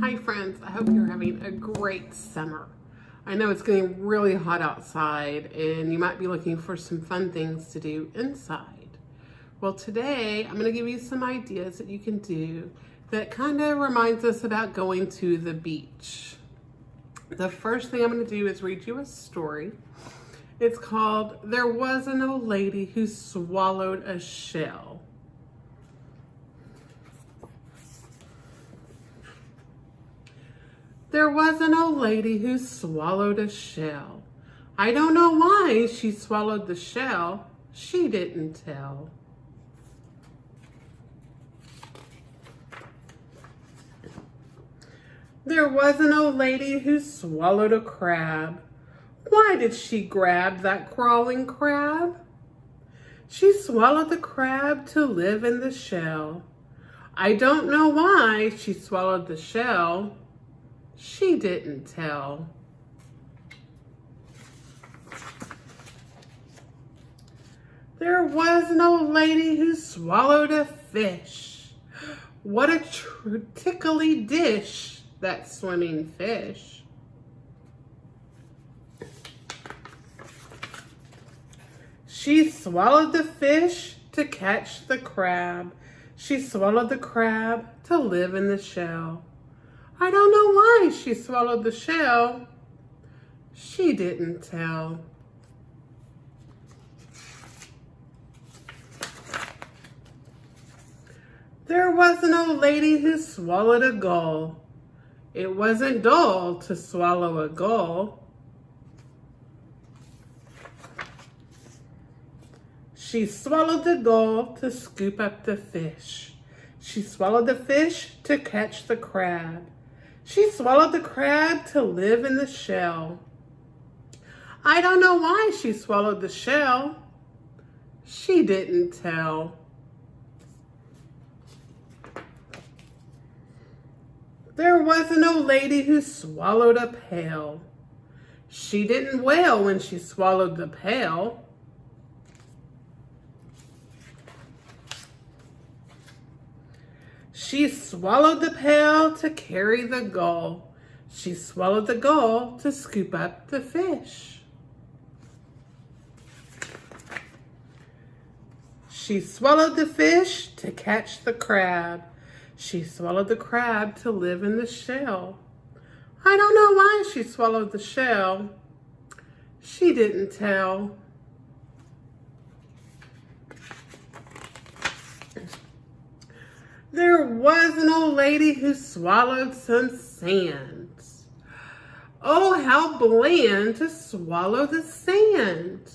Hi friends, I hope you're having a great summer. I know it's getting really hot outside and you might be looking for some fun things to do inside. Well, today I'm going to give you some ideas that you can do that kind of reminds us about going to the beach. The first thing I'm going to do is read you a story. It's called "There Was an Old Lady Who Swallowed a Shell." There was an old lady who swallowed a shell. I don't know why she swallowed the shell. She didn't tell. There was an old lady who swallowed a crab. Why did she grab that crawling crab? She swallowed the crab to live in the shell. I don't know why she swallowed the shell. She didn't tell. There was an old lady who swallowed a fish. What a tickly dish, that swimming fish. She swallowed the fish to catch the crab. She swallowed the crab to live in the shell. I don't know why she swallowed the shell. She didn't tell. There was an old lady who swallowed a gull. It wasn't dull to swallow a gull. She swallowed the gull to scoop up the fish. She swallowed the fish to catch the crab. She swallowed the crab to live in the shell. I don't know why she swallowed the shell. She didn't tell. There was an old lady who swallowed a pail. She didn't wail when she swallowed the pail. She swallowed the pail to carry the gull. She swallowed the gull to scoop up the fish. She swallowed the fish to catch the crab. She swallowed the crab to live in the shell. I don't know why she swallowed the shell. She didn't tell. There was an old lady who swallowed some sand. Oh, how bland to swallow the sand.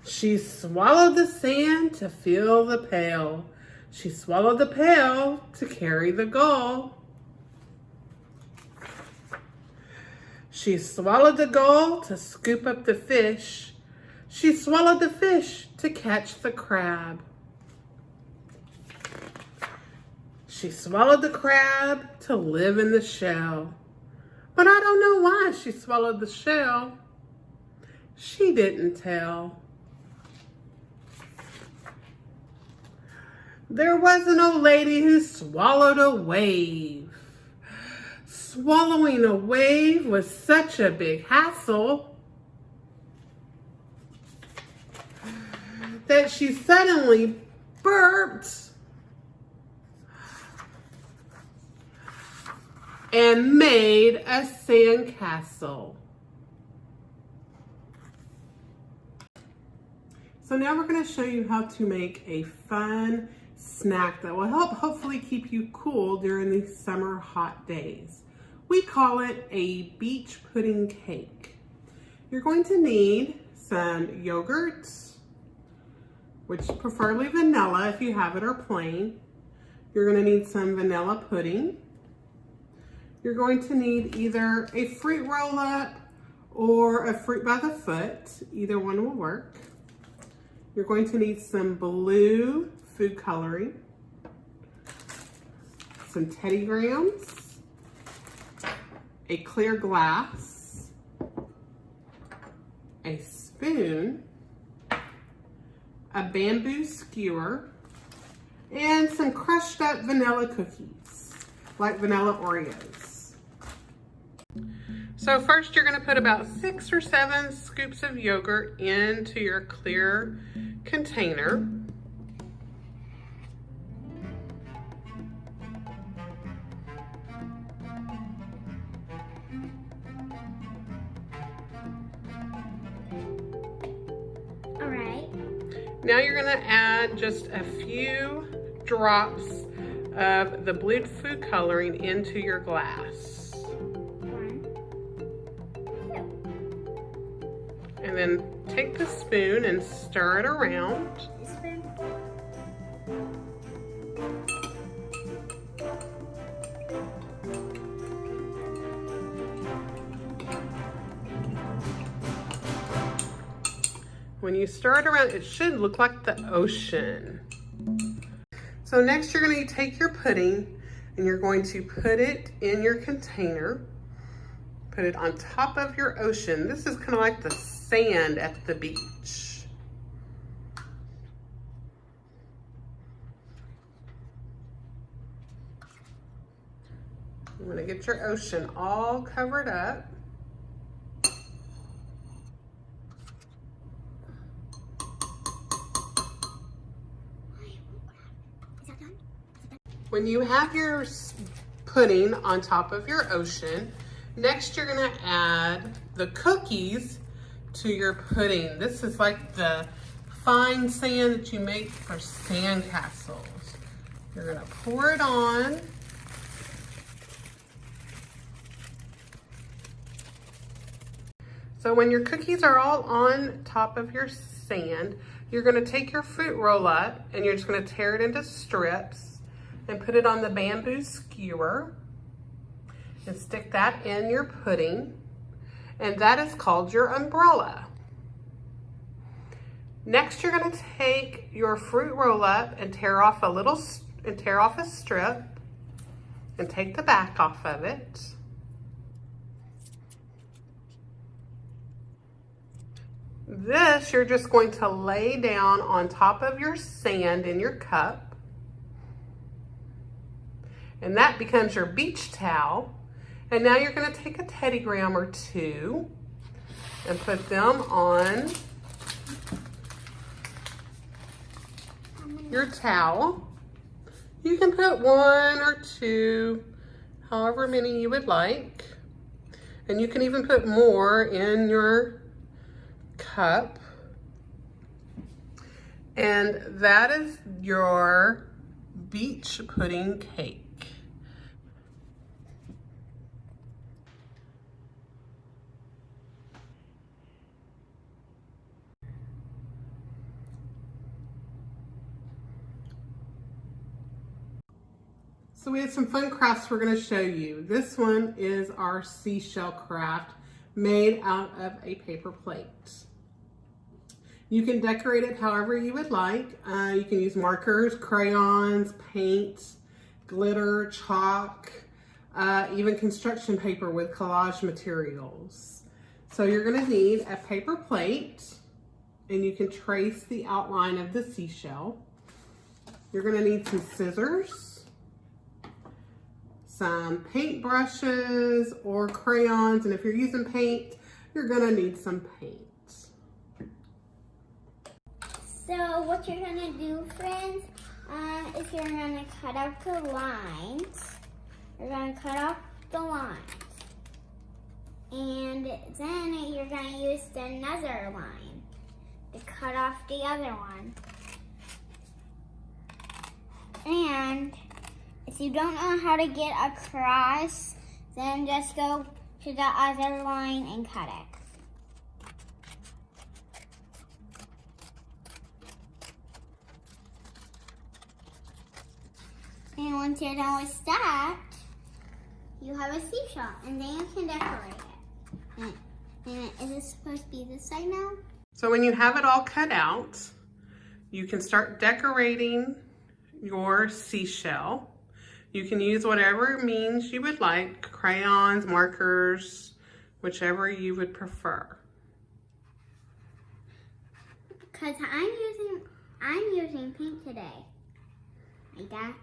She swallowed the sand to fill the pail. She swallowed the pail to carry the gull. She swallowed the gull to scoop up the fish. She swallowed the fish to catch the crab. She swallowed the crab to live in the shell. But I don't know why she swallowed the shell. She didn't tell. There was an old lady who swallowed a wave. Swallowing a wave was such a big hassle that she suddenly burped and made a sandcastle. So now we're going to show you how to make a fun snack that will help hopefully keep you cool during these summer hot days. We call it a beach pudding cake. You're going to need some yogurt, which preferably vanilla if you have it, or plain. You're going to need some vanilla pudding. You're going to need either a fruit roll-up or a fruit by the foot. Either one will work. You're going to need some blue food coloring, some Teddy Grahams, a clear glass, a spoon, a bamboo skewer, and some crushed up vanilla cookies, like vanilla Oreos. So first you're gonna put about 6 or 7 scoops of yogurt into your clear container. All right. Now you're gonna add just a few drops of the blue food coloring into your glass. 1, 2. And then take the spoon and stir it around. Spoon. When you stir it around, it should look like the ocean. So next you're going to take your pudding and you're going to put it in your container. Put it on top of your ocean. This is kind of like the sand at the beach. You want to get your ocean all covered up. When you have your pudding on top of your ocean, next you're gonna add the cookies to your pudding. This is like the fine sand that you make for sand castles. You're gonna pour it on. So when your cookies are all on top of your sand, you're gonna take your fruit roll up and you're just gonna tear it into strips and put it on the bamboo skewer and stick that in your pudding. And that is called your umbrella. Next, you're gonna take your fruit roll up and tear off a strip and take the back off of it. This, you're just going to lay down on top of your sand in your cup. And that becomes your beach towel. And now you're gonna take a teddygram or 2 and put them on your towel. You can put 1 or 2, however many you would like. And you can even put more in your cup. And that is your beach pudding cake. So we have some fun crafts we're going to show you. This one is our Seashell Craft, made out of a paper plate. You can decorate it however you would like. You can use markers, crayons, paint, glitter, chalk, even construction paper with collage materials. So you're going to need a paper plate, and you can trace the outline of the seashell. You're going to need some scissors, some paint brushes or crayons, and if you're using paint, you're gonna need some paint. So what you're gonna do, friends, is you're gonna cut out the lines. You're gonna cut off the lines. And then you're gonna use another line to cut off the other one. And if you don't know how to get across, then just go to the other line and cut it. And once you're done with that, you have a seashell, and then you can decorate it. And is it supposed to be this side now? So when you have it all cut out, you can start decorating your seashell. You can use whatever means you would like, crayons, markers, whichever you would prefer. Because I'm using I'm using pink today. Like that.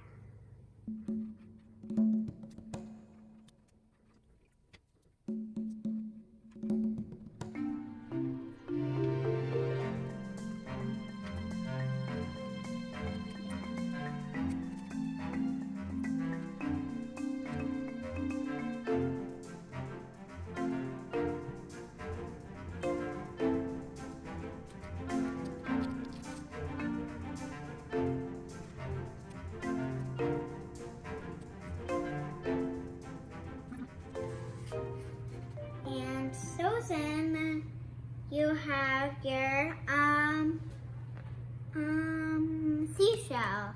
And Susan, you have your seashell.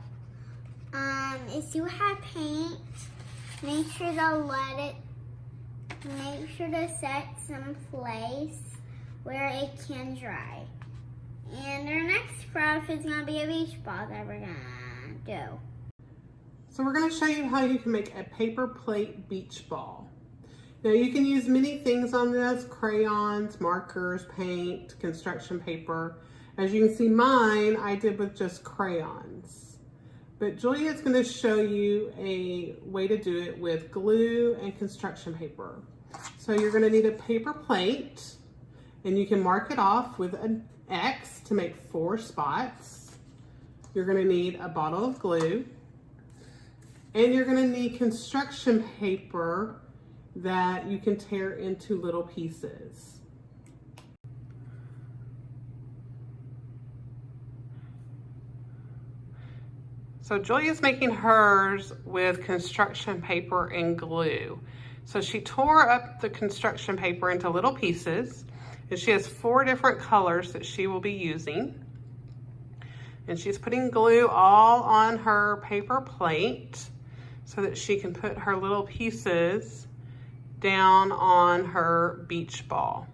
If you have paint, make sure to set some place where it can dry. And our next craft is gonna be a beach ball that we're gonna do. So we're going to show you how you can make a paper plate beach ball. Now you can use many things on this: crayons, markers, paint, construction paper. As you can see, mine I did with just crayons. But Juliet's going to show you a way to do it with glue and construction paper. So you're going to need a paper plate, and you can mark it off with an X to make 4 spots. You're going to need a bottle of glue, and you're going to need construction paper that you can tear into little pieces. So Julia's making hers with construction paper and glue. So she tore up the construction paper into little pieces, and she has 4 different colors that she will be using. And she's putting glue all on her paper plate so that she can put her little pieces down on her beach ball.